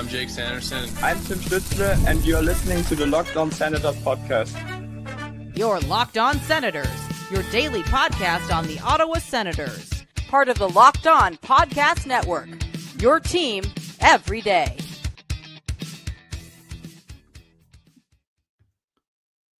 I'm Jake Sanderson. I'm Tim Stützle, and you're listening to the Locked On Senators podcast. You're Locked On Senators, your daily podcast on the Ottawa Senators. Part of the Locked On Podcast Network, your team every day.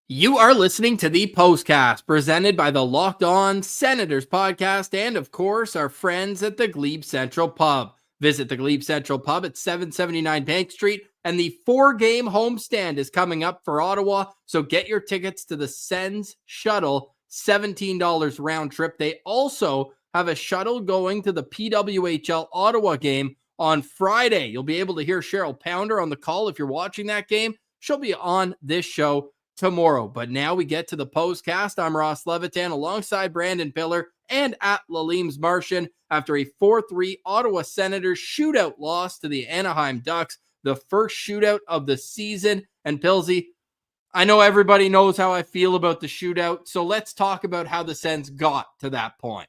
You are listening to the Postcast, presented by the Locked On Senators podcast and, of course, our friends at the Glebe Central Pub. Visit the Glebe Central Pub at 779 Bank Street, and the 4-game homestand is coming up for Ottawa, so get your tickets to the Sens shuttle, $17 round trip. They also have a shuttle going to the PWHL Ottawa game on Friday. You'll be able to hear Cheryl Pounder on the call if you're watching that game. She'll be on this show tomorrow. But now we get to the Postcast. I'm Ross Levitan alongside Brandon Pillar and at Lalime's Martian after a 4-3 Ottawa Senators shootout loss to the Anaheim Ducks, the first shootout of the season. And Pilsy, I know everybody knows how I feel about the shootout, so let's talk about how the Sens got to that point.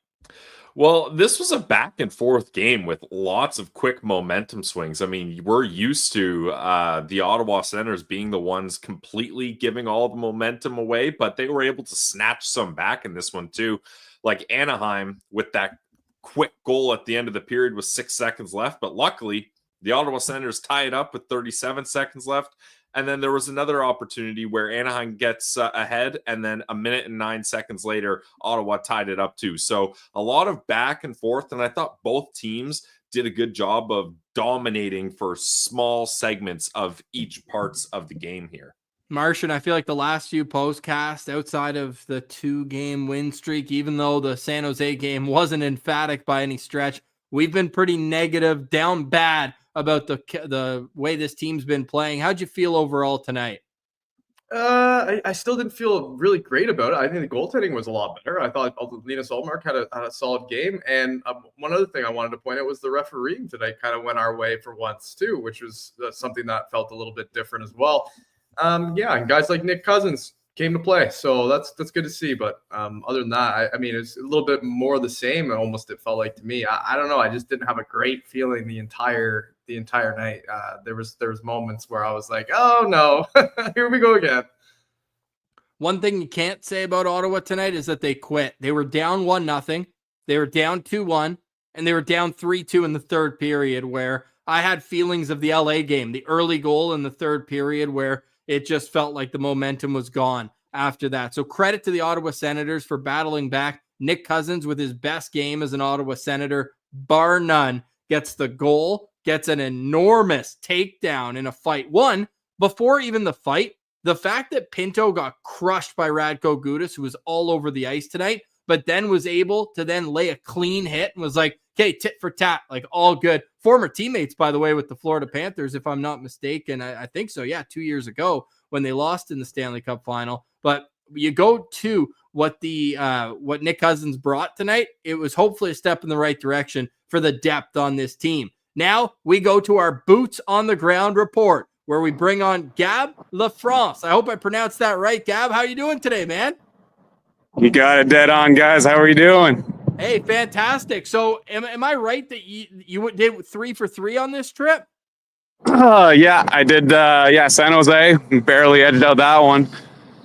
Well, this was a back and forth game with lots of quick momentum swings. I mean, we're used to the Ottawa Senators being the ones completely giving all the momentum away, but they were able to snatch some back in this one too. Like Anaheim with that quick goal at the end of the period with 6 seconds left. But luckily, the Ottawa Senators tie it up with 37 seconds left. And then there was another opportunity where Anaheim gets ahead, and then a minute and 9 seconds later, Ottawa tied it up too. So a lot of back and forth, and I thought both teams did a good job of dominating for small segments of each parts of the game here. Martian, I feel like the last few postcasts outside of the 2-game win streak, even though the San Jose game wasn't emphatic by any stretch, we've been pretty negative, down bad about the way this team's been playing. How'd you feel overall tonight? I still didn't feel really great about it. I think the goaltending was a lot better. I thought Linus Ullmark had a solid game. And one other thing I wanted to point out was the refereeing tonight kind of went our way for once too, which was something that felt a little bit different as well. And guys like Nick Cousins came to play, so that's good to see. But other than that, I mean, it's a little bit more the same. Almost, it felt like to me. I don't know. I just didn't have a great feeling the entire night. There was moments where I was like, oh no, here we go again. One thing you can't say about Ottawa tonight is that they quit. They were down 1-0, they were down 2-1, and they were down 3-2 in the third period, where I had feelings of the LA game, the early goal in the third period, where it just felt like the momentum was gone after that. So credit to the Ottawa Senators for battling back. Nick Cousins, with his best game as an Ottawa Senator, bar none, gets the goal, gets an enormous takedown in a fight. One, before even the fight, the fact that Pinto got crushed by Radko Gudas, who was all over the ice tonight, but then was able to then lay a clean hit and was like, okay, tit for tat, like all good. Former teammates, by the way, with the Florida Panthers, if I'm not mistaken. I think so, yeah, 2 years ago when they lost in the Stanley Cup final. But you go to what Nick Cousins brought tonight, it was hopefully a step in the right direction for the depth on this team. Now we go to our boots on the ground report, where we bring on Gab LaFrance. I hope I pronounced that right. Gab, how are you doing today, man? You got it dead on, guys. How are you doing? Hey, fantastic. So am I right that you did 3 for 3 on this trip? Yeah, I did. San Jose, barely edged out that one.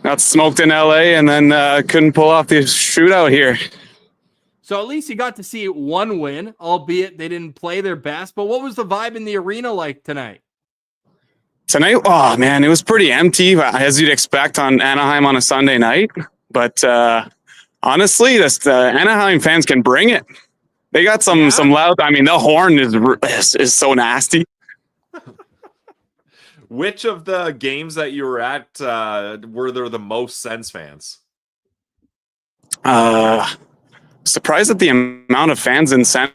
Got smoked in LA and then couldn't pull off the shootout here. So at least you got to see one win, albeit they didn't play their best. But what was the vibe in the arena like tonight? Tonight, oh, man, it was pretty empty, as you'd expect on Anaheim on a Sunday night. But honestly, the Anaheim fans can bring it. They got some loud. I mean, the horn is so nasty. Which of the games that you were at were there the most Sens fans? Surprised at the amount of fans in San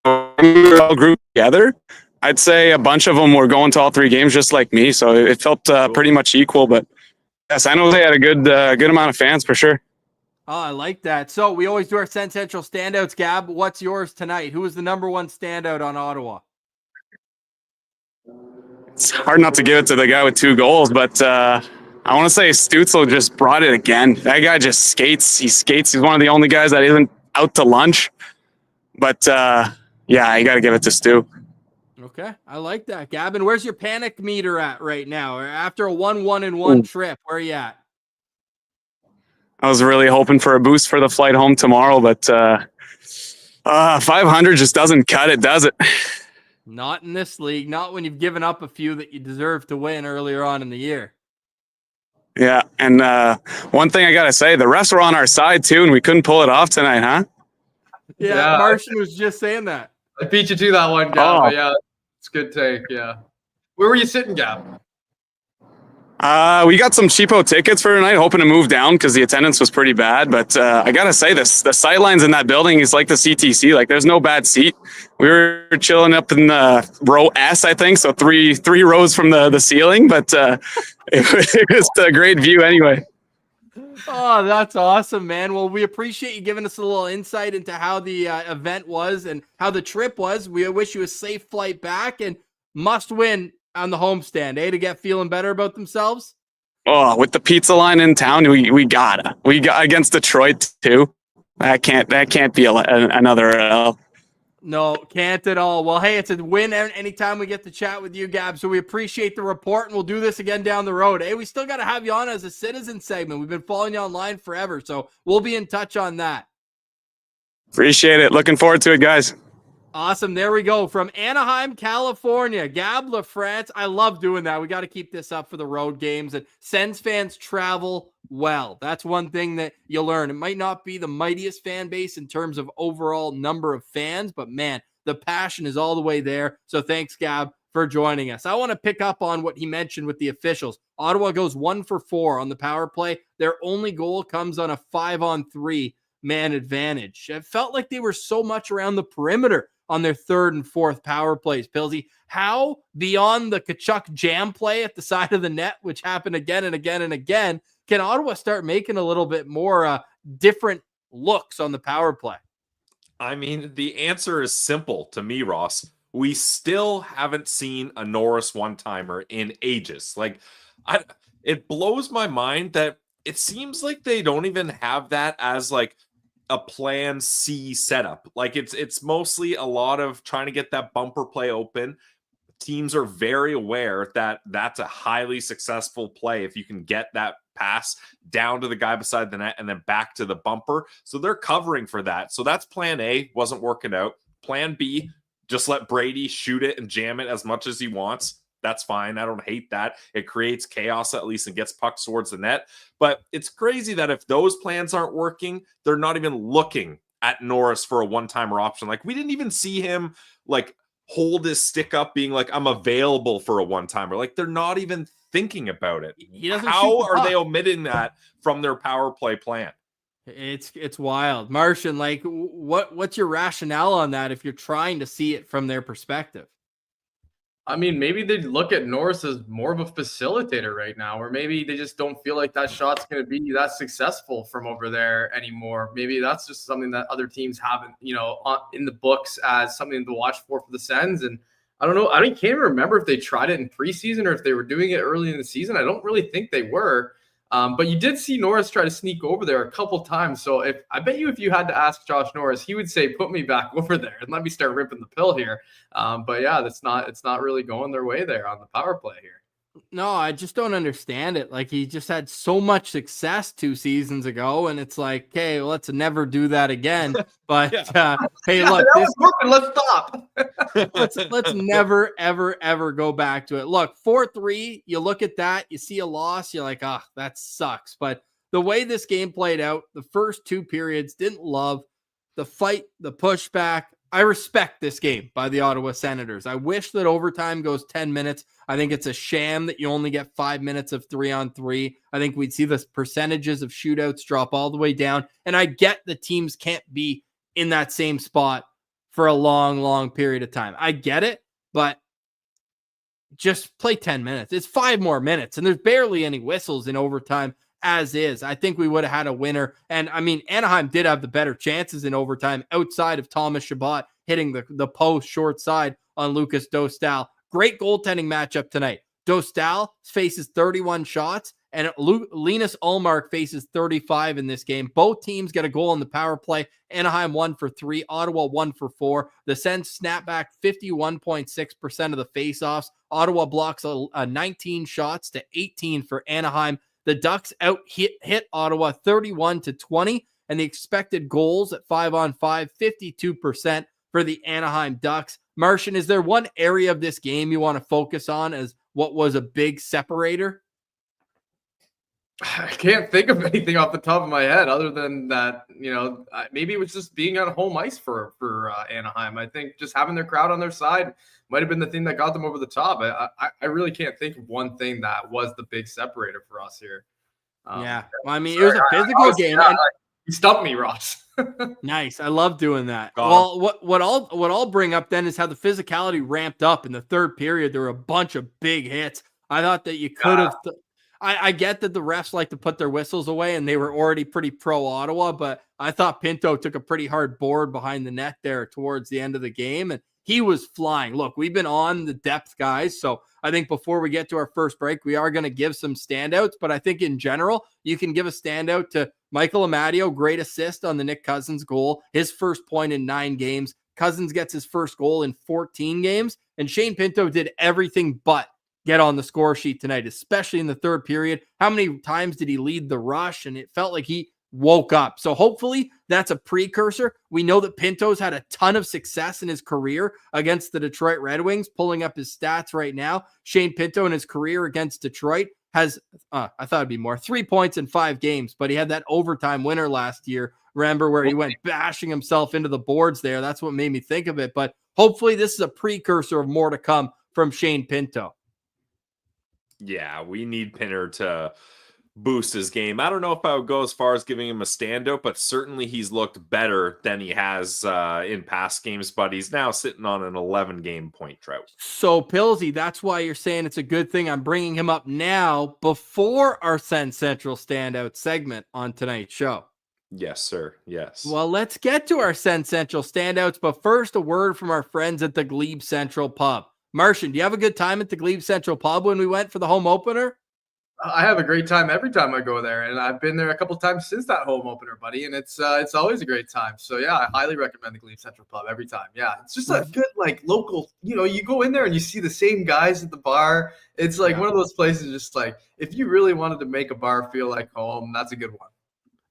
all grouped together. I'd say a bunch of them were going to all 3 games just like me, so it felt pretty much equal. But yeah, San Jose had a good amount of fans for sure. Oh, I like that. So we always do our Sens Central standouts. Gab, what's yours tonight? Who was the number 1 standout on Ottawa? It's hard not to give it to the guy with 2 goals, but I want to say Stützle just brought it again. That guy just skates. He skates. He's one of the only guys that isn't out to lunch. But yeah, you got to give it to Stu. Okay, I like that. Gavin, where's your panic meter at right now? After a 1-1-1 trip, where are you at? I was really hoping for a boost for the flight home tomorrow, but 500 just doesn't cut it, does it? Not in this league. Not when you've given up a few that you deserve to win earlier on in the year. Yeah, and one thing I got to say, the refs were on our side too, and we couldn't pull it off tonight, huh? Yeah, Martian was just saying that. I beat you to that one, Gab. But yeah, it's a good take. Yeah. Where were you sitting, Gab? We got some cheapo tickets for tonight, hoping to move down because the attendance was pretty bad. But I gotta say, the sidelines in that building is like the CTC. Like, there's no bad seat. We were chilling up in row S, I think, so three rows from the ceiling. But it was a great view anyway. Oh, that's awesome, man. Well, we appreciate you giving us a little insight into how the event was and how the trip was. We wish you a safe flight back and must win on the homestand, to get feeling better about themselves. Oh, with the pizza line in town, we got against Detroit too. That can't be another L. No, can't at all. Well, hey, it's a win anytime we get to chat with you, Gab. So we appreciate the report, and we'll do this again down the road. Hey, we still got to have you on as a citizen segment. We've been following you online forever, so we'll be in touch on that. Appreciate it. Looking forward to it, guys. Awesome. There we go. From Anaheim, California, Gab LaFrance. I love doing that. We got to keep this up for the road games. And Sens fans travel well. That's one thing that you learn. It might not be the mightiest fan base in terms of overall number of fans, but man, the passion is all the way there. So thanks, Gab, for joining us. I want to pick up on what he mentioned with the officials. Ottawa goes 1 for 4 on the power play. Their only goal comes on a 5-on-3 man advantage. It felt like they were so much around the perimeter on their third and fourth power plays. Pilsy, how beyond the Kachuk jam play at the side of the net, which happened again and again and again, can Ottawa start making a little bit more different looks on the power play? I mean, the answer is simple to me, Ross. We still haven't seen a Norris one-timer in ages. Like, it blows my mind that it seems like they don't even have that as like a plan C setup. Like, it's mostly a lot of trying to get that bumper play open. Teams are very aware that that's a highly successful play if you can get that pass down to the guy beside the net and then back to the bumper. So they're covering for that. So that's plan A. Wasn't working out. Plan B, just let Brady shoot it and jam it as much as he wants. That's fine. I don't hate that. It creates chaos at least and gets pucks towards the net. But it's crazy that if those plans aren't working, they're not even looking at Norris for a one-timer option. Like, we didn't even see him like hold his stick up being like, I'm available for a one-timer. Like, they're not even thinking about it. How are they omitting that from their power play plan? It's wild. Martian, like, what's your rationale on that if you're trying to see it from their perspective? I mean, maybe they look at Norris as more of a facilitator right now, or maybe they just don't feel like that shot's going to be that successful from over there anymore. Maybe that's just something that other teams haven't, in the books as something to watch for the Sens. And I don't know. Can't even remember if they tried it in preseason or if they were doing it early in the season. I don't really think they were. But you did see Norris try to sneak over there a couple times. So I bet you if you had to ask Josh Norris, he would say, put me back over there and let me start ripping the pill here. But yeah, it's not really going their way there on the power play here. No, I just don't understand it. Like, he just had so much success 2 seasons ago, and it's like, okay, well, let's never do that again. But hey, look, let's stop. let's never, ever go back to it. Look, 4-3, you look at that, you see a loss, you're like, that sucks. But the way this game played out, the first 2 periods, didn't love the fight, the pushback. I respect this game by the Ottawa Senators. I wish that overtime goes 10 minutes. I think it's a sham that you only get 5 minutes of 3-on-3. I think we'd see the percentages of shootouts drop all the way down. And I get the teams can't be in that same spot for a long, long period of time. I get it, but just play 10 minutes. It's 5 more minutes, and there's barely any whistles in overtime as is. I think we would have had a winner. And I mean, Anaheim did have the better chances in overtime outside of Thomas Chabot hitting the post short side on Lucas Dostal. Great goaltending matchup tonight. Dostal faces 31 shots and Linus Ullmark faces 35 in this game. Both teams get a goal on the power play. Anaheim 1 for 3, Ottawa 1 for 4. The Sens snap back 51.6% of the faceoffs. Ottawa blocks 19 shots to 18 for Anaheim. The Ducks hit Ottawa 31-20, and the expected goals at 5-on-5, 52% for the Anaheim Ducks. Martian, is there one area of this game you want to focus on as what was a big separator? I can't think of anything off the top of my head other than that, maybe it was just being on home ice for Anaheim. I think just having their crowd on their side might have been the thing that got them over the top. I really can't think of one thing that was the big separator for us here. Well, I mean, it was a physical game. You stumped me, Ross. Nice. I love doing that. Well, what I'll bring up then is how the physicality ramped up in the third period. There were a bunch of big hits. I thought that you could have. I get that the refs like to put their whistles away, and they were already pretty pro Ottawa, but I thought Pinto took a pretty hard board behind the net there towards the end of the game, and he was flying. Look, we've been on the depth, guys, so I think before we get to our first break, we are going to give some standouts, but I think in general, you can give a standout to Michael Amadio, great assist on the Nick Cousins goal, his first point in 9 games. Cousins gets his first goal in 14 games, and Shane Pinto did everything but get on the score sheet tonight, especially in the third period. How many times did he lead the rush? And it felt like he woke up. So hopefully that's a precursor. We know that Pinto's had a ton of success in his career against the Detroit Red Wings. Pulling up his stats right now, Shane Pinto in his career against Detroit has, I thought it'd be more, 3 points in 5 games, but he had that overtime winner last year. Remember where he went bashing himself into the boards there? That's what made me think of it. But hopefully this is a precursor of more to come from Shane Pinto. Yeah, we need Pinner to boost his game. I don't know if I would go as far as giving him a standout, but certainly he's looked better than he has in past games, but he's now sitting on an 11-game point drought. So, Pillsy, that's why you're saying it's a good thing I'm bringing him up now before our Sens Central standout segment on tonight's show. Yes, sir. Yes. Well, let's get to our Sens Central standouts, but first, a word from our friends at the Glebe Central Pub. Martian, do you have a good time at the Glebe Central Pub when we went for the home opener? I have a great time every time I go there, and I've been there a couple times since that home opener, buddy, and it's always a great time. So, yeah, I highly recommend the Glebe Central Pub every time. Yeah, it's just a good, local, you go in there and you see the same guys at the bar. It's one of those places just if you really wanted to make a bar feel like home, that's a good one.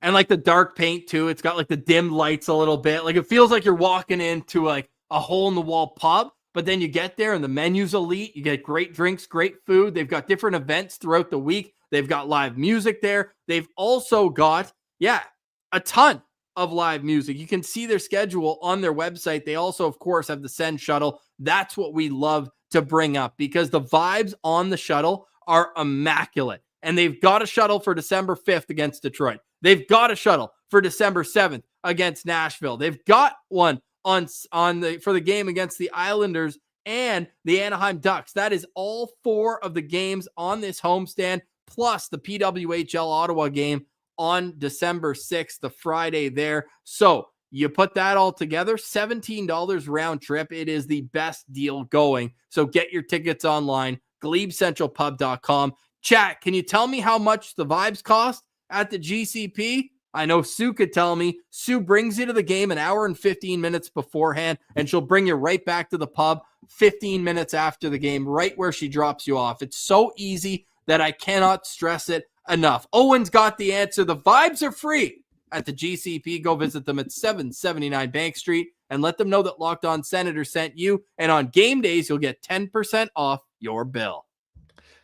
And, the dark paint, too. It's got, the dim lights a little bit. It feels like you're walking into, a hole-in-the-wall pub. But then you get there and the menu's elite. You get great drinks, great food. They've got different events throughout the week. They've got live music there. They've also got, a ton of live music. You can see their schedule on their website. They also, of course, have the Send shuttle. That's what we love to bring up because the vibes on the shuttle are immaculate. And they've got a shuttle for December 5th against Detroit. They've got a shuttle for December 7th against Nashville. They've got one for the game against the Islanders and the Anaheim Ducks. That is all 4 of the games on this homestand, plus the PWHL Ottawa game on December 6th, the Friday there. So you put that all together, $17 round trip. It is the best deal going. So get your tickets online, GlebeCentralPub.com. Chat, can you tell me how much the vibes cost at the GCP? I know Sue could tell me. Sue brings you to the game an hour and 15 minutes beforehand, and she'll bring you right back to the pub 15 minutes after the game, right where she drops you off. It's so easy that I cannot stress it enough. Owen's got the answer. The vibes are free at the GCP. Go visit them at 779 Bank Street and let them know that Locked On Senator sent you. And on game days, you'll get 10% off your bill.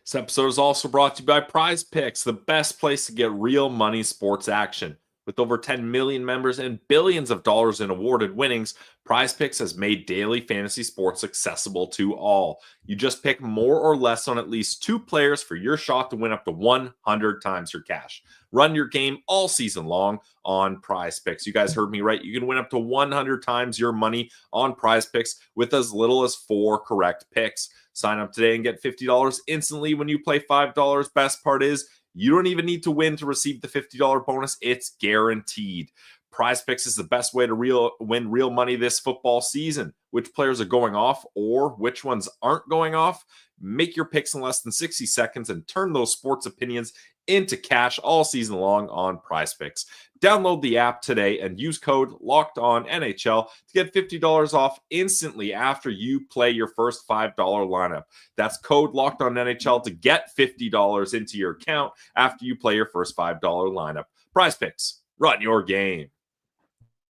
This episode is also brought to you by Prize Picks, the best place to get real money sports action. With over 10 million members and billions of dollars in awarded winnings, Prize Picks has made daily fantasy sports accessible to all. You just pick more or less on at least 2 players for your shot to win up to 100 times your cash. Run your game all season long on Prize Picks. You guys heard me right. You can win up to 100 times your money on Prize Picks with as little as 4 correct picks. Sign up today and get $50 instantly when you play $5. Best part is you don't even need to win to receive the $50 bonus. It's guaranteed. Prize Picks is the best way to win real money this football season. which players are going off or which ones aren't going off. Make your picks in less than 60 seconds and turn those sports opinions into cash all season long on PrizePicks. Download the app today and use code LOCKEDONNHL to get $50 off instantly after you play your first $5 lineup. That's code LOCKEDONNHL to get $50 into your account after you play your first $5 lineup. PrizePicks, run your game.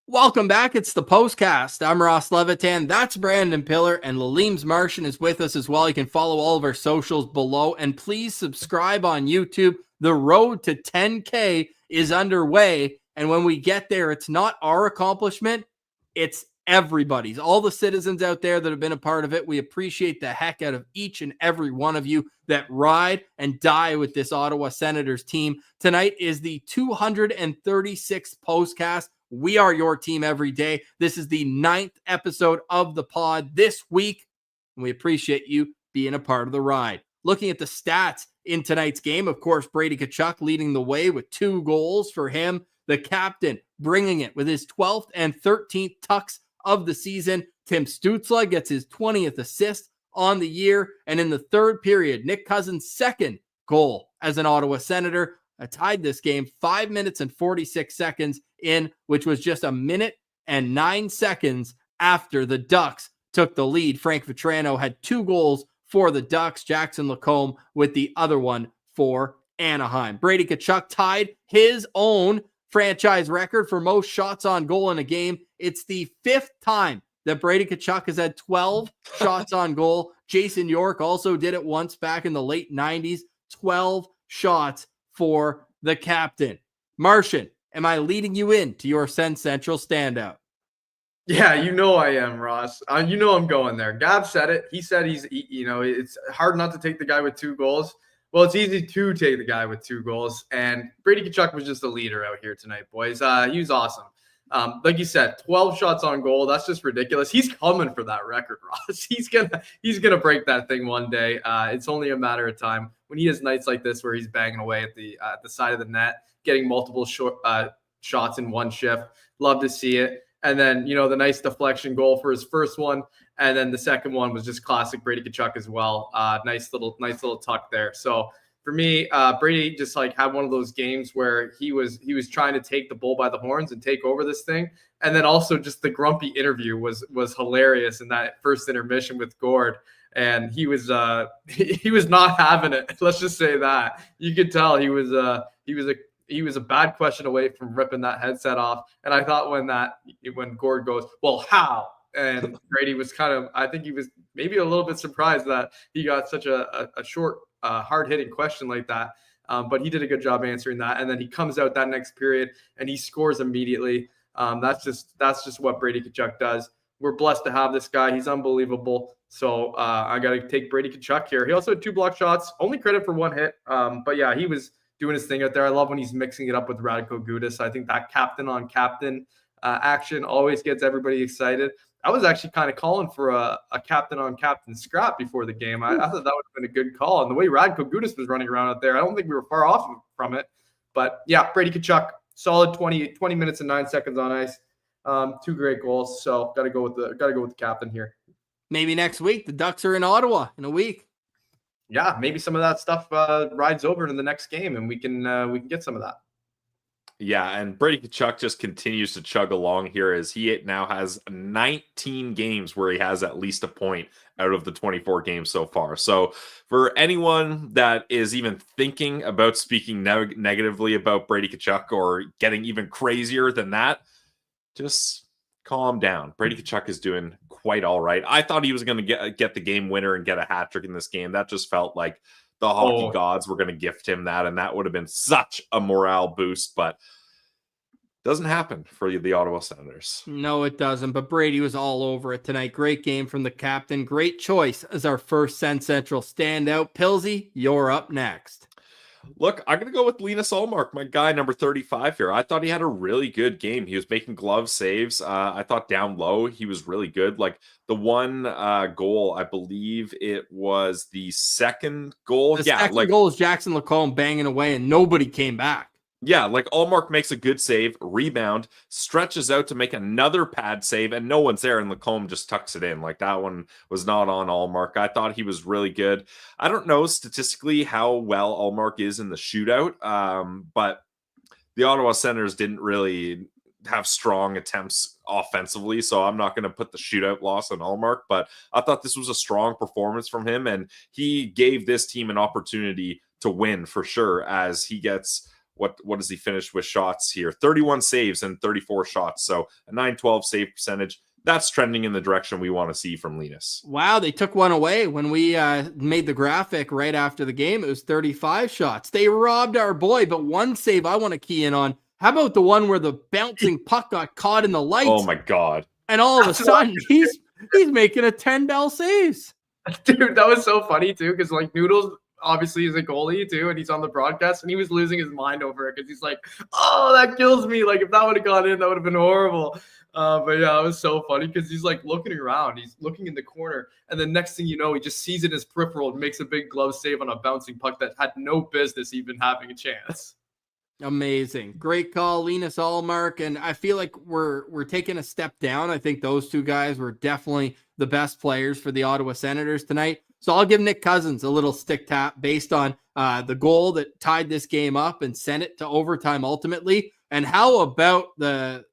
Welcome back. It's the Postcast. I'm Ross Levitan. That's Brandon Pillar, and Lalime's Martian is with us as well. You can follow all of our socials below, and please subscribe on YouTube. The road to 10K is underway, and when we get there, it's not our accomplishment, it's everybody's. All the citizens out there that have been a part of it, we appreciate the heck out of each and every one of you that ride and die with this Ottawa Senators team. Tonight is the 236th Postcast. We are your team every day. This is the 9th episode of the pod this week, and we appreciate you being a part of the ride. Looking at the stats in tonight's game, of course, Brady Tkachuk leading the way with 2 goals for him. The captain bringing it with his 12th and 13th tucks of the season. Tim Stützle gets his 20th assist on the year. And in the third period, Nick Cousins' second goal as an Ottawa Senator tied this game 5 minutes and 46 seconds in, which was just a minute and 9 seconds after the Ducks took the lead. Frank Vatrano had 2 goals for the Ducks. Jackson Lacombe with the other one for Anaheim. Brady Tkachuk tied his own franchise record for most shots on goal in a game. It's the 5th time that Brady Tkachuk has had 12 shots on goal. Jason York also did it once back in the late 90s. 12 shots for the captain. Martian, am I leading you into your Sens Central standout? Yeah, you know I am, Ross. You know I'm going there. Gab said it. He said it's hard not to take the guy with 2 goals. Well, it's easy to take the guy with 2 goals. And Brady Tkachuk was just a leader out here tonight, boys. He was awesome. Like you said, 12 shots on goal. That's just ridiculous. He's coming for that record, Ross. He's gonna break that thing one day. It's only a matter of time. When he has nights like this where he's banging away at the side of the net, getting multiple shots in one shift. Love to see it. And then, the nice deflection goal for his first one. And then the second one was just classic Brady Tkachuk as well. Nice little tuck there. So for me, Brady just had one of those games where he was trying to take the bull by the horns and take over this thing. And then also just the grumpy interview was hilarious in that first intermission with Gord. And he was not having it. Let's just say that. You could tell he was a bad question away from ripping that headset off. And I thought when Gord goes, well, how? And Brady was I think he was maybe a little bit surprised that he got such a short, hard-hitting question like that. But he did a good job answering that. And then he comes out that next period and he scores immediately. That's just what Brady Tkachuk does. We're blessed to have this guy. He's unbelievable. So I got to take Brady Tkachuk here. He also had 2 block shots, only credit for 1 hit. But yeah, he was doing his thing out there. I love when he's mixing it up with Radko Gudas. I think that captain on captain action always gets everybody excited. I was actually kind of calling for a captain on captain scrap before the game. I thought that would have been a good call. And the way Radko Gudas was running around out there, I don't think we were far off from it. But yeah, Brady Tkachuk, solid 20 minutes and 9 seconds on ice. 2 great goals. So gotta go with the captain here. Maybe next week. The Ducks are in Ottawa in a week. Yeah, maybe some of that stuff rides over into the next game, and we can get some of that. Yeah, and Brady Tkachuk just continues to chug along here as he now has 19 games where he has at least a point out of the 24 games so far. So for anyone that is even thinking about speaking negatively about Brady Tkachuk or getting even crazier than that, just calm down. Brady Tkachuk is doing quite all right. I thought he was going to get the game winner and get a hat trick in this game. That just felt like the hockey gods were going to gift him that, and that would have been such a morale boost, but doesn't happen for the Ottawa Senators. No, it doesn't, but Brady was all over it tonight. Great game from the captain. Great choice as our first Sens Central standout. Pilsy, you're up next. Look, I'm going to go with Linus Ullmark, my guy, number 35 here. I thought he had a really good game. He was making glove saves. I thought down low, he was really good. Like the one goal, I believe it was the second goal. The second goal is Jackson Lacombe banging away and nobody came back. Yeah, like Allmark makes a good save, rebound, stretches out to make another pad save, and no one's there, and Lacombe just tucks it in. Like, that one was not on Allmark. I thought he was really good. I don't know statistically how well Allmark is in the shootout, but the Ottawa Senators didn't really have strong attempts offensively, so I'm not going to put the shootout loss on Allmark, but I thought this was a strong performance from him, and he gave this team an opportunity to win for sure, as he gets what does he finish with shots here? 31 saves and 34 shots, so a 912 save percentage. That's trending in the direction we want to see from Linus. Wow, they took one away when we made the graphic right after the game. It was 35 shots. They robbed our boy, but one save I want to key in on. How about the one where the bouncing puck got caught in the lights? Oh my God. And all of a sudden, he's making a 10-bell saves. Dude, that was so funny too, because like Noodles obviously is a goalie too, and he's on the broadcast, and he was losing his mind over it because he's like, "Oh, that kills me! Like if that would have gone in, that would have been horrible." But yeah, it was so funny because he's like looking around, he's looking in the corner, and the next thing you know, he just sees it in his peripheral and makes a big glove save on a bouncing puck that had no business even having a chance. Amazing. Great call, Linus Allmark. And I feel like we're taking a step down. I think those two guys were definitely the best players for the Ottawa Senators tonight. So I'll give Nick Cousins a little stick tap based on the goal that tied this game up and sent it to overtime ultimately. And how about the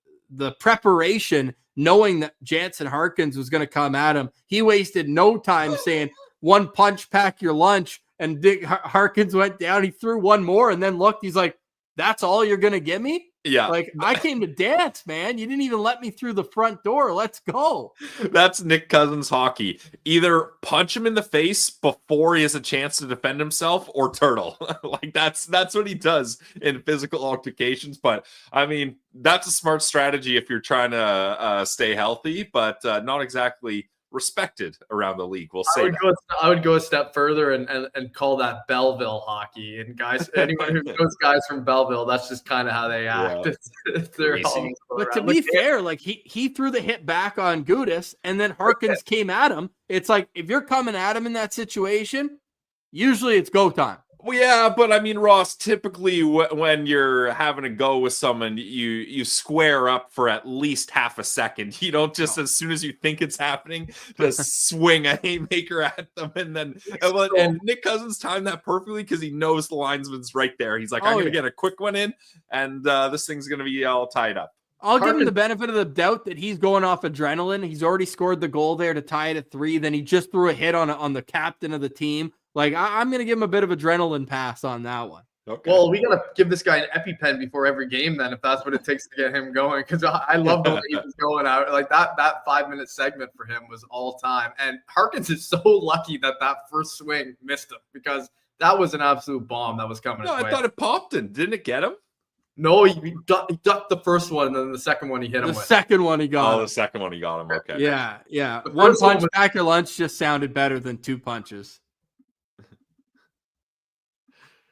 preparation, knowing that Jansen Harkins was going to come at him? He wasted no time saying, "One punch, pack your lunch." And Dick Harkins went down. He threw one more and then looked. He's like, "That's all you're going to give me?" Yeah. Like, I came to dance, man. You didn't even let me through the front door. Let's go. That's Nick Cousins hockey. Either punch him in the face before he has a chance to defend himself, or turtle. Like that's what he does in physical altercations. But I mean, that's a smart strategy if you're trying to stay healthy, but not exactly respected around the league. We'll say I would go a step further and call that Belleville hockey. And guys, anyone who knows guys from Belleville, that's just kind of how they act. Yeah. They're but to be fair, like he threw the hit back on Gudis, and then Harkins came at him. It's like, if you're coming at him in that situation, usually it's go time. Well, yeah, but I mean, Ross, typically when you're having a go with someone, you square up for at least half a second. You don't just, as soon as you think it's happening, just swing a haymaker at them. And then and Nick Cousins timed that perfectly because he knows the linesman's right there. He's like, I'm going to get a quick one in, and this thing's going to be all tied up. I'll give him the benefit of the doubt that he's going off adrenaline. He's already scored the goal there to tie it at 3. Then he just threw a hit on the captain of the team. Like, I'm going to give him a bit of adrenaline pass on that one. Okay. Well, we got to give this guy an EpiPen before every game then, if that's what it takes to get him going. Because I love the way he was going out. Like, that 5-minute segment for him was all time. And Harkins is so lucky that first swing missed him, because that was an absolute bomb that was coming his way. I thought it popped in. Didn't it get him? No, he ducked the first one, and then the second one he hit him with. The second one he got him. The second one he got him. Okay. Yeah. One punch, pack your lunch just sounded better than 2 punches.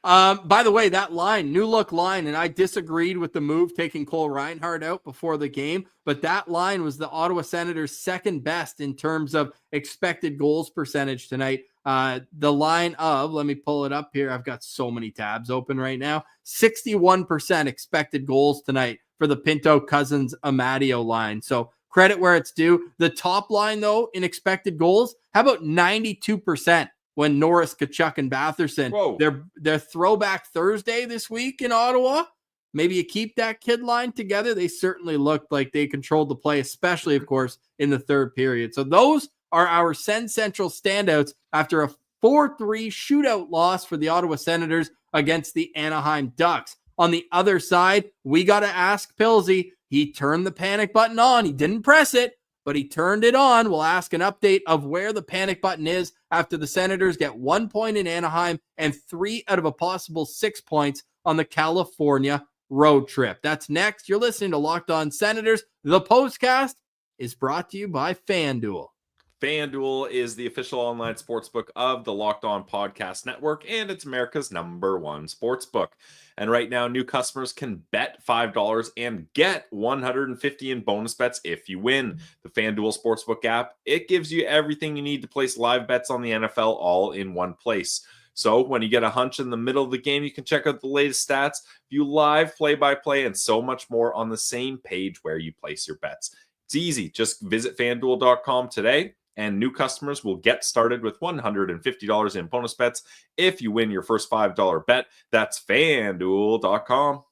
By the way, that line, new look line, and I disagreed with the move taking Cole Reinhardt out before the game, but that line was the Ottawa Senators' second best in terms of expected goals percentage tonight. The line of, let me pull it up here. I've got so many tabs open right now. 61% expected goals tonight for the Pinto Cousins Amadio line. So credit where it's due. The top line, though, in expected goals, how about 92%? When Norris, Kachuk, and Batherson, their throwback Thursday this week in Ottawa, maybe you keep that kid line together. They certainly looked like they controlled the play, especially, of course, in the third period. So those are our Sens Central standouts after a 4-3 shootout loss for the Ottawa Senators against the Anaheim Ducks. On the other side, we got to ask Pilsy. He turned the panic button on. He didn't press it, but he turned it on. We'll ask an update of where the panic button is after the Senators get 1 point in Anaheim and 3 out of a possible 6 points on the California road trip. That's next. You're listening to Locked On Senators. The Postcast is brought to you by FanDuel. FanDuel is the official online sportsbook of the Locked On Podcast Network, and it's America's #1 sportsbook. And right now, new customers can bet $5 and get $150 in bonus bets if you win. The FanDuel Sportsbook app, it gives you everything you need to place live bets on the NFL all in one place. So when you get a hunch in the middle of the game, you can check out the latest stats, view live play-by-play, and so much more on the same page where you place your bets. It's easy. Just visit FanDuel.com today, and new customers will get started with $150 in bonus bets if you win your first $5 bet. That's FanDuel.com.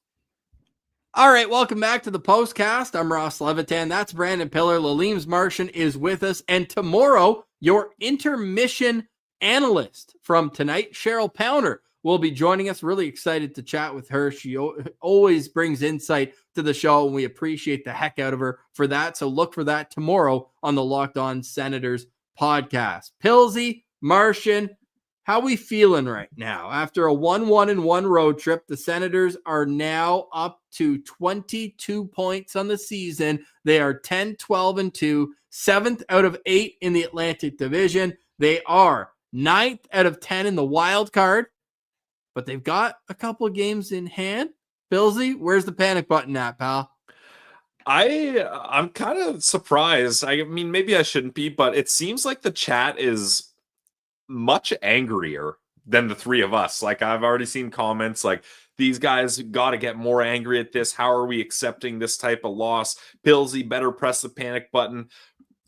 All right, welcome back to the Postcast. I'm Ross Levitan. That's Brandon Pillar. Lalime's Martian is with us. And tomorrow, your intermission analyst from tonight, Cheryl Pounder, will be joining us. Really excited to chat with her. She always brings insight to the show, and we appreciate the heck out of her for that. So look for that tomorrow on the Locked On Senators podcast. Pilsy, Martian, how we feeling right now? After a 1-1-1 road trip, the Senators are now up to 22 points on the season. They are 10-12-2, 7th out of 8 in the Atlantic Division. They are 9th out of 10 in the wild card, but they've got a couple of games in hand. Billsy, where's the panic button at, pal? I'm kind of surprised. I mean, maybe I shouldn't be, but it seems like the chat is much angrier than the three of us. Like, I've already seen comments like, these guys got to get more angry at this. How are we accepting this type of loss? Pillsy, better press the panic button.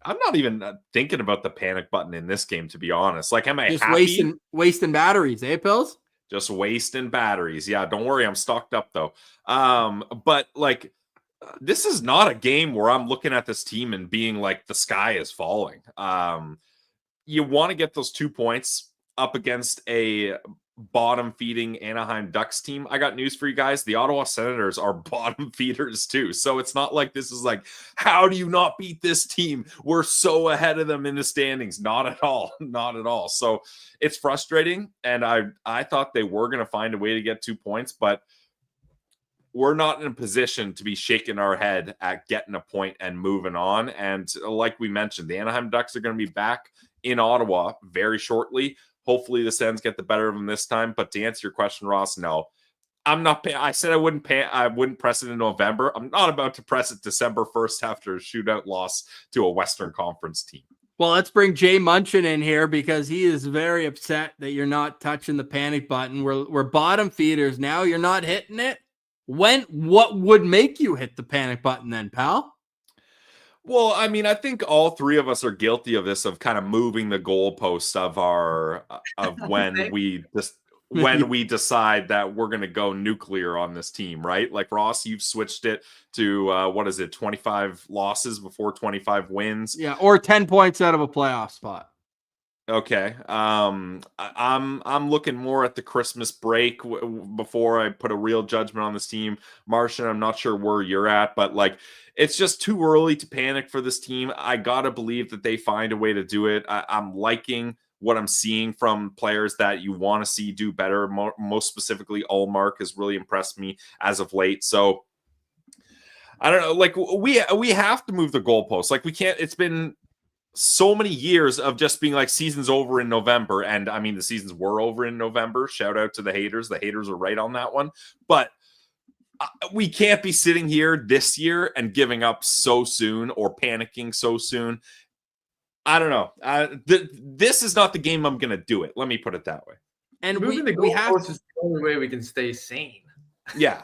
I'm not even thinking about the panic button in this game, to be honest. Like, am I just happy? Wasting batteries, eh, Pills? Just wasting batteries. Yeah, don't worry. I'm stocked up, though. But, like, this is not a game where I'm looking at this team and being like, the sky is falling. You want to get those 2 points up against a bottom-feeding Anaheim Ducks team. I got news for you guys. The Ottawa Senators are bottom feeders too. So it's not like this is like, how do you not beat this team? We're so ahead of them in the standings. Not at all. Not at all. So it's frustrating. And I thought they were going to find a way to get 2 points, but we're not in a position to be shaking our head at getting a point and moving on. And like we mentioned, the Anaheim Ducks are going to be back in Ottawa very shortly. Hopefully the Sens get the better of them this time. But to answer your question, Ross, no, I'm not paying. I said I wouldn't press it in November. I'm not about to press it December 1st after a shootout loss to a Western Conference team. Well, let's bring Jay Munchin in here because he is very upset that you're not touching the panic button. We're bottom feeders now. You're not hitting it. What would make you hit the panic button then, pal? Well, I mean, I think all three of us are guilty of this, of kind of moving the goalposts of when we decide that we're going to go nuclear on this team, right? Like, Ross, you've switched it to 25 losses before 25 wins. Yeah, or 10 points out of a playoff spot. Okay. I'm looking more at the Christmas break before I put a real judgment on this team. Martian, I'm not sure where you're at, but like, it's just too early to panic for this team. I gotta believe that they find a way to do it. I'm liking what I'm seeing from players that you want to see do better. Most specifically, Ullmark has really impressed me as of late. So I don't know. Like, we have to move the goalposts. Like, we can't. It's been so many years of just being like, season's over in November. And I mean, the seasons were over in November. Shout out to the haters. The haters are right on that one. But we can't be sitting here this year and giving up so soon or panicking so soon. I don't know. This is not the game I'm going to do it. Let me put it that way. And moving the goalposts is the only way we can stay sane. Yeah.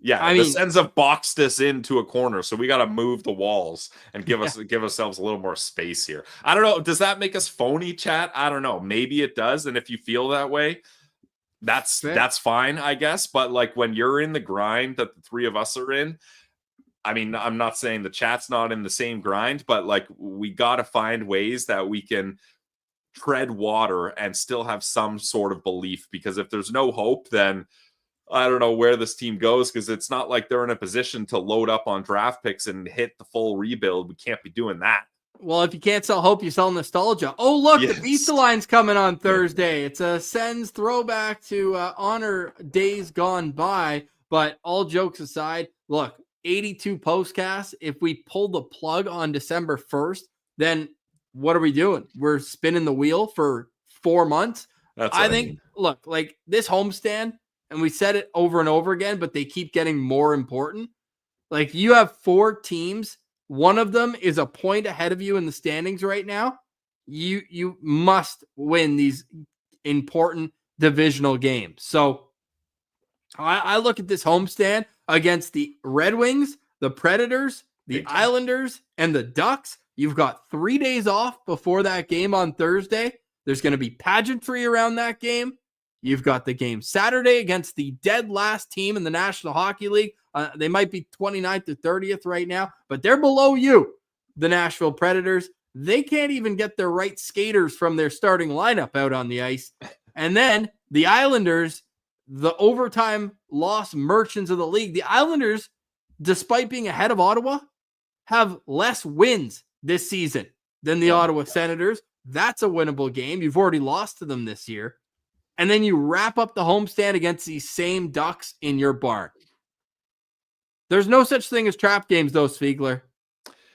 Yeah, the Sens have boxed us into a corner, so we got to move the walls and give ourselves a little more space here. I don't know. Does that make us phony, chat? I don't know. Maybe it does. And if you feel that way, that's fine, I guess. But like, when you're in the grind that the three of us are in, I mean, I'm not saying the chat's not in the same grind, but like, we got to find ways that we can tread water and still have some sort of belief. Because if there's no hope, then I don't know where this team goes, because it's not like they're in a position to load up on draft picks and hit the full rebuild. We can't be doing that. Well, if you can't sell hope, you sell nostalgia. Oh, look, yes. The Visa Line's coming on Thursday. It's a Sens throwback to honor days gone by. But all jokes aside, look, 82 postcasts. If we pull the plug on December 1st, then what are we doing? We're spinning the wheel for 4 months. I think, look, like this homestand, and we said it over and over again, but they keep getting more important. Like, you have 4 teams. One of them is a point ahead of you in the standings right now. You must win these important divisional games. So I look at this homestand against the Red Wings, the Predators, the Islanders, and the Ducks. You've got 3 days off before that game on Thursday. There's going to be pageantry around that game. You've got the game Saturday against the dead last team in the National Hockey League. They might be 29th or 30th right now, but they're below you, the Nashville Predators. They can't even get their right skaters from their starting lineup out on the ice. And then the Islanders, the overtime loss merchants of the league. The Islanders, despite being ahead of Ottawa, have less wins this season than the Ottawa Senators. That's a winnable game. You've already lost to them this year. And then you wrap up the homestand against these same Ducks in your barn. There's no such thing as trap games, though, Spiegler.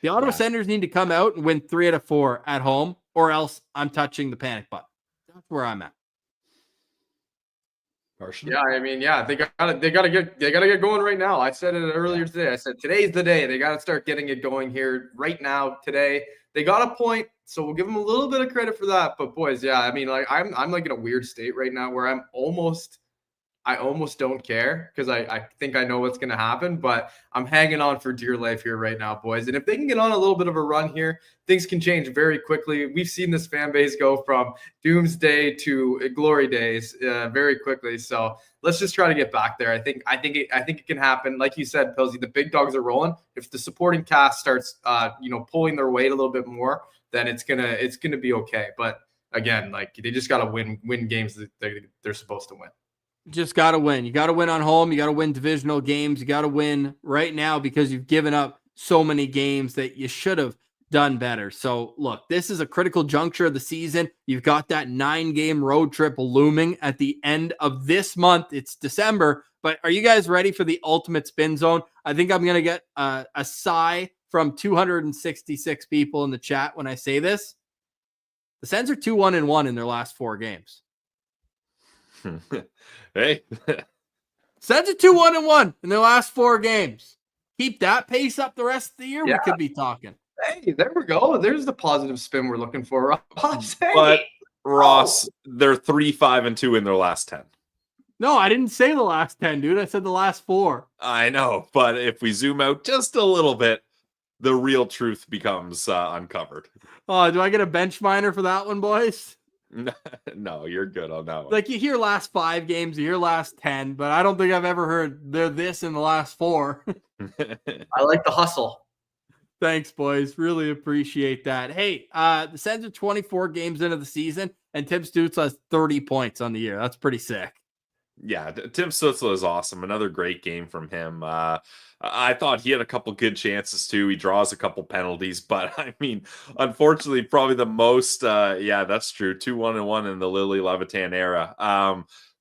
The Ottawa Senators need to come out and win 3 out of 4 at home, or else I'm touching the panic button. That's where I'm at. Martian? Yeah, I mean, they gotta get going right now. I said it earlier today. I said today's the day. They gotta start getting it going here right now. Today they got a point, so we'll give them a little bit of credit for that. But boys, I mean, like I'm like in a weird state right now where I almost don't care because I think I know what's going to happen, but I'm hanging on for dear life here right now, boys. And if they can get on a little bit of a run here, things can change very quickly. We've seen this fan base go from doomsday to glory days very quickly. So let's just try to get back there. I think it can happen. Like you said, Pilsy, the big dogs are rolling. If the supporting cast starts, pulling their weight a little bit more, then it's gonna be okay. But again, like they just got to win games that they're supposed to win. Just got to win. You got to win on home. You got to win divisional games. You got to win right now because you've given up so many games that you should have done better. So look, this is a critical juncture of the season. You've got that 9-game road trip looming at the end of this month. It's December, but are you guys ready for the ultimate spin zone? I think I'm going to get a sigh from 266 people in the chat when I say this. The Sens are 2-1-1 in their last 4 games. Hey, Sens are 2-1-1 in their last 4 games. Keep that pace up the rest of the year. We could be talking. Hey, there we go. There's the positive spin we're looking for, Ross. Hey. But Ross, they're 3-5-2 in their last 10. No, I didn't say the last 10, dude. I said the last 4. I know, but if we zoom out just a little bit, the real truth becomes uncovered. Oh, do I get a bench miner for that one, boys? No, you're good on that one. Like you hear last 5 games, you hear last 10, but I don't think I've ever heard they're this in the last 4. I like the hustle. Thanks, boys. Really appreciate that. Hey, the Sens are 24 games into the season, and Tim Stützle has 30 points on the year. That's pretty sick. Yeah, Tim Stützle is awesome. Another great game from him. I thought he had a couple good chances too. He draws a couple penalties, but I mean, unfortunately, probably the most, that's true. 2-1-1 in the Lily Levitan era.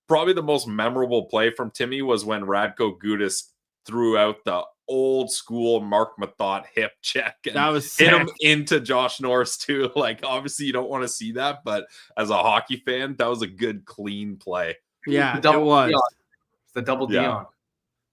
Probably the most memorable play from Timmy was when Radko Gudas threw out the old school Mark Mathot hip check and that was hit him into Josh Norris too. Like, obviously you don't want to see that, but as a hockey fan, that was a good, clean play. Yeah, it was. Dion. The double Dion.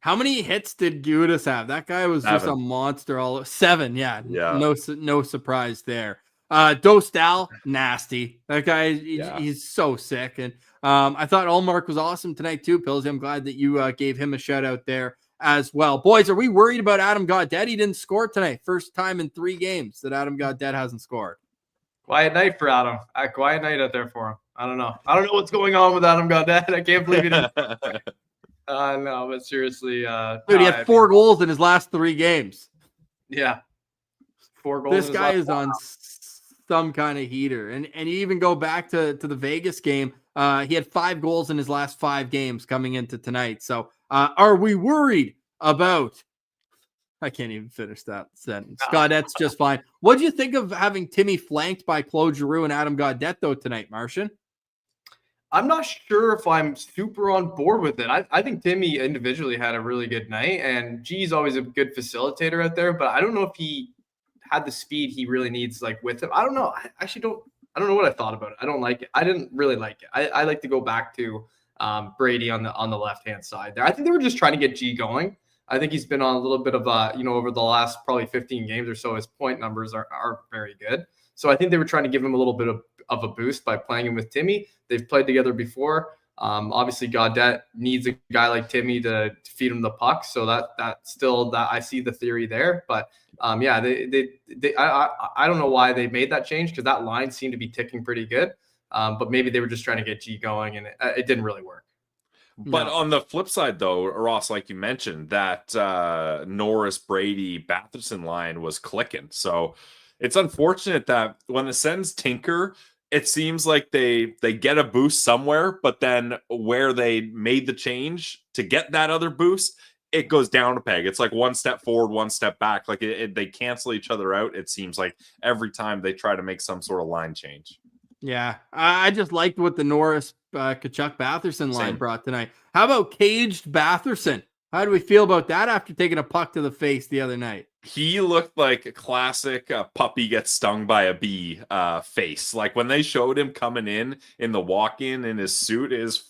How many hits did Gudas have? That guy was 7. Just a monster. 7, yeah. No surprise there. Dostal, nasty. That guy, he's so sick. And I thought Ullmark was awesome tonight too, Pilsy. I'm glad that you gave him a shout out there as well. Boys, are we worried about Adam Gaudette? He didn't score tonight. First time in 3 games that Adam Gaudette hasn't scored. Quiet night for Adam. Quiet night out there for him. I don't know what's going on with Adam Gaudette. I can't believe he didn't. No, but seriously, dude, he had 4 goals in his last 3 games. Yeah, 4 goals. This guy is on some kind of heater, and you even go back to the Vegas game. He had 5 goals in his last 5 games coming into tonight. So, are we worried about? I can't even finish that sentence. Gaudette's just fine. What do you think of having Timmy flanked by Claude Giroux and Adam Gaudette though tonight, Martian? I'm not sure if I'm super on board with it. I think Timmy individually had a really good night, and G's always a good facilitator out there, but I don't know if he had the speed he really needs like with him. I don't know. I don't know what I thought about it. I don't like it. I didn't really like it. I like to go back to Brady on the left-hand side there. I think they were just trying to get G going. I think he's been on a little bit of over the last probably 15 games or so, his point numbers aren't very good. So I think they were trying to give him a little bit of a boost by playing him with Timmy. They've played together before. Obviously, Gaudette needs a guy like Timmy to feed him the puck. So that I see the theory there. But I don't know why they made that change, because that line seemed to be ticking pretty good. But maybe they were just trying to get G going, and it didn't really work. But on the flip side, though, Ross, like you mentioned, that Norris, Brady, Batherson line was clicking. So it's unfortunate that when the Sens tinker, it seems like they get a boost somewhere, but then where they made the change to get that other boost, it goes down a peg. It's like one step forward, one step back. Like they cancel each other out. It seems like every time they try to make some sort of line change. Yeah, I just liked what the Norris Tkachuk Batherson line Same. brought tonight. How about caged Batherson? How do we feel about that after taking a puck to the face the other night? He looked like a classic puppy gets stung by a bee face. Like when they showed him coming in the walk-in in his suit, his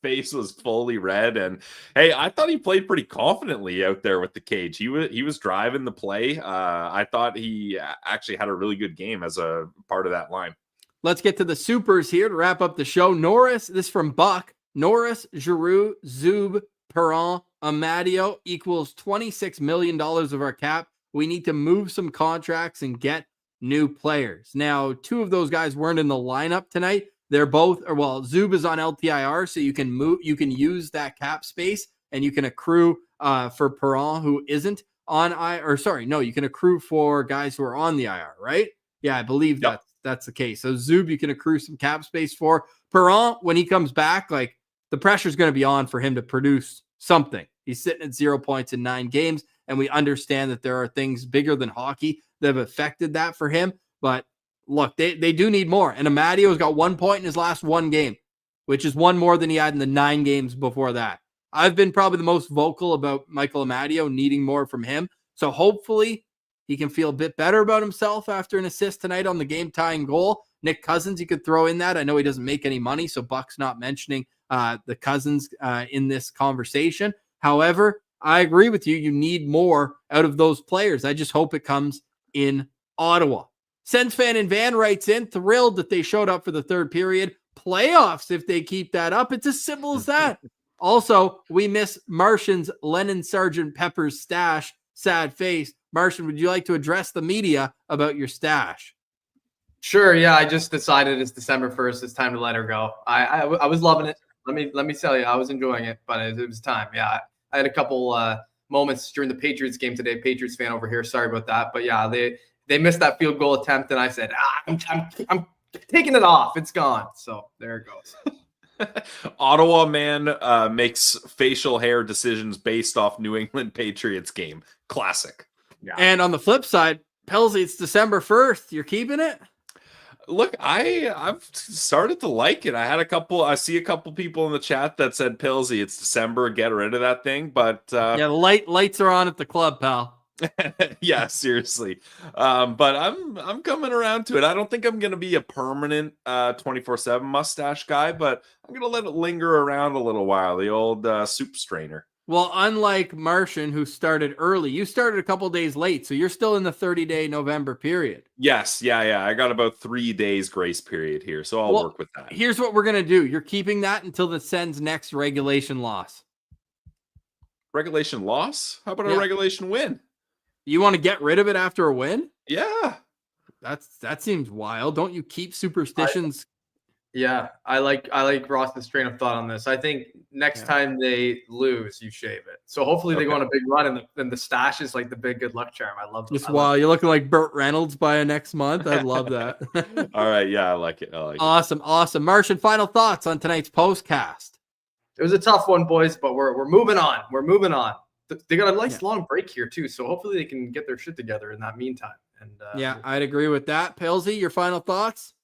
face was fully red. And hey, I thought he played pretty confidently out there with the cage. He was driving the play. I thought he actually had a really good game as a part of that line. Let's get to the supers here to wrap up the show. Norris, this from Buck. Norris, Giroux, Zub, Perron, Amadio equals $26 million of our cap. We need to move some contracts and get new players. Now, two of those guys weren't in the lineup tonight. They're both, Zub is on LTIR, so you can use that cap space, and you can accrue for Perron, who isn't on you can accrue for guys who are on the IR, right? Yeah, I believe that's the case. So Zub, you can accrue some cap space for. Perron, when he comes back, like the pressure's going to be on for him to produce something. He's sitting at 0 points in 9 games, and we understand that there are things bigger than hockey that have affected that for him. But look, they do need more. And Amadio's got 1 point in his last 1 game, which is one more than he had in the 9 games before that. I've been probably the most vocal about Michael Amadio needing more from him. So hopefully he can feel a bit better about himself after an assist tonight on the game-tying goal. Nick Cousins, you could throw in that. I know he doesn't make any money, so Buck's not mentioning the Cousins in this conversation. However, I agree with you. You need more out of those players. I just hope it comes in Ottawa. Sens fan in Van writes in, thrilled that they showed up for the third period. Playoffs if they keep that up. It's as simple as that. Also, we miss Martian's Lennon Sgt. Pepper's stash. Sad face. Martian, would you like to address the media about your stash? Sure. Yeah, I just decided it's December 1st. It's time to let her go. I was loving it. Let me tell you, I was enjoying it, but it was time. Yeah, I had a couple moments during the Patriots game today. Patriots fan over here. Sorry about that, but yeah, they missed that field goal attempt, and I said, I'm taking it off. It's gone. So there it goes. Ottawa man makes facial hair decisions based off New England Patriots game. Classic. Yeah. And on the flip side, Pelsey, it's December 1st. You're keeping it? Look, I've started to like it. I see a couple people in the chat that said, Pillsy, it's December, get rid of that thing. But yeah, the lights are on at the club, pal. Yeah, seriously. But I'm coming around to it. I don't think I'm going to be a permanent 24/7 mustache guy, but I'm going to let it linger around a little while. The old soup strainer. Well, unlike Martian, who started early, you started a couple days late, so you're still in the 30-day November period. Yes, yeah. I got about 3 days grace period here, so I'll work with that. Here's what we're going to do. You're keeping that until the Sens' next regulation loss. Regulation loss? How about a regulation win? You want to get rid of it after a win? Yeah. That seems wild. Don't you keep superstitions? I like Ross's train of thought on this. I think next time they lose, you shave it. So hopefully they go on a big run, and the stash is like the big good luck charm. I love this. Wow, you're looking like Burt Reynolds by next month. I'd love that. All right, yeah, I like it. Awesome. Martian, final thoughts on tonight's postcast. It was a tough one, boys, but we're moving on. We're moving on. They got a nice long break here too, so hopefully they can get their shit together in that meantime. And I'd agree with that. Pilsy, your final thoughts?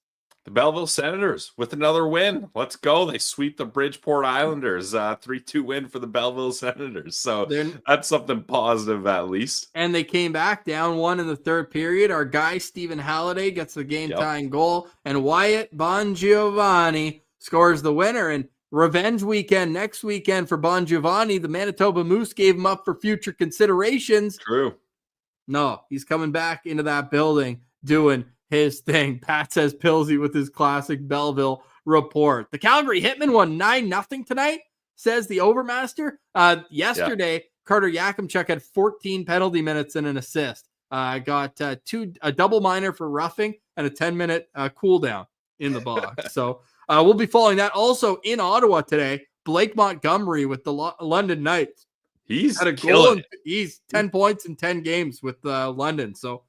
The Belleville Senators with another win. Let's go. They sweep the Bridgeport Islanders. 3-2 win for the Belleville Senators. So that's something positive at least. And they came back down 1 in the third period. Our guy, Stephen Halliday, gets the game-tying goal. And Wyatt Bongiovanni scores the winner. And revenge weekend next weekend for Bongiovanni. The Manitoba Moose gave him up for future considerations. True. No, he's coming back into that building doing his thing. Pat says Pillsy with his classic Belleville report. The Calgary Hitmen won 9-0 tonight, says the Overmaster. Yesterday, Carter Yakimchuk had 14 penalty minutes and an assist. Got a double minor for roughing and a 10-minute cool down in the box. So we'll be following that. Also in Ottawa today, Blake Montgomery with the London Knights. He's had a goal. He's 10 points in 10 games with London. So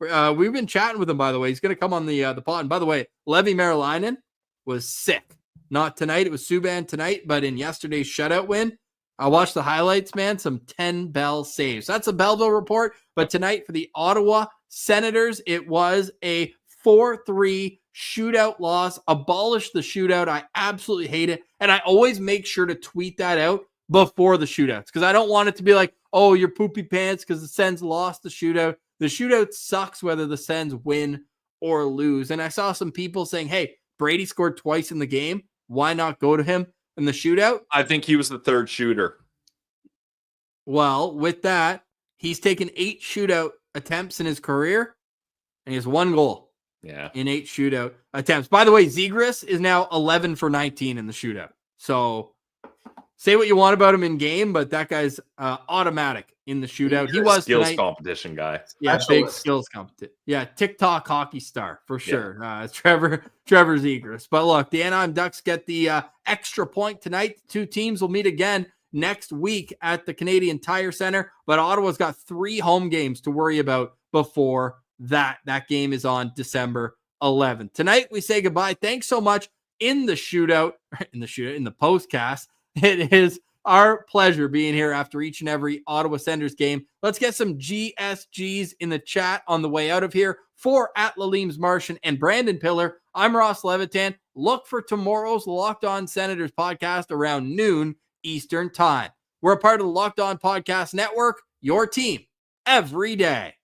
we've been chatting with him, by the way. He's going to come on the pod. And by the way, Levi Marilainen was sick. Not tonight. It was Subban tonight, but in yesterday's shutout win, I watched the highlights, man. Some 10 Bell saves. That's a Belleville report. But tonight for the Ottawa Senators, it was a 4-3 shootout loss. Abolish the shootout. I absolutely hate it. And I always make sure to tweet that out before the shootouts because I don't want it to be like, oh, you're poopy pants because the Sens lost the shootout. The shootout sucks whether the Sens win or lose. And I saw some people saying, hey, Brady scored twice in the game. Why not go to him in the shootout? I think he was the third shooter. Well, with that, he's taken 8 shootout attempts in his career, and he has 1 goal in 8 shootout attempts. By the way, Zegras is now 11 for 19 in the shootout. So say what you want about him in game, but that guy's automatic in the shootout. He was skills tonight. Competition guy. Yeah, big skills competition. Yeah, TikTok hockey star for sure. Trevor Zegras. But look, the Anaheim Ducks get the extra point tonight. The 2 teams will meet again next week at the Canadian Tire Center. But Ottawa's got 3 home games to worry about before that. That game is on December 11th. Tonight we say goodbye. Thanks so much in the postcast. It is our pleasure being here after each and every Ottawa Senators game. Let's get some GSGs in the chat on the way out of here. For @Lalime's Martian and Brandon Pillar, I'm Ross Levitan. Look for tomorrow's Locked On Senators podcast around noon Eastern time. We're a part of the Locked On Podcast Network, your team every day.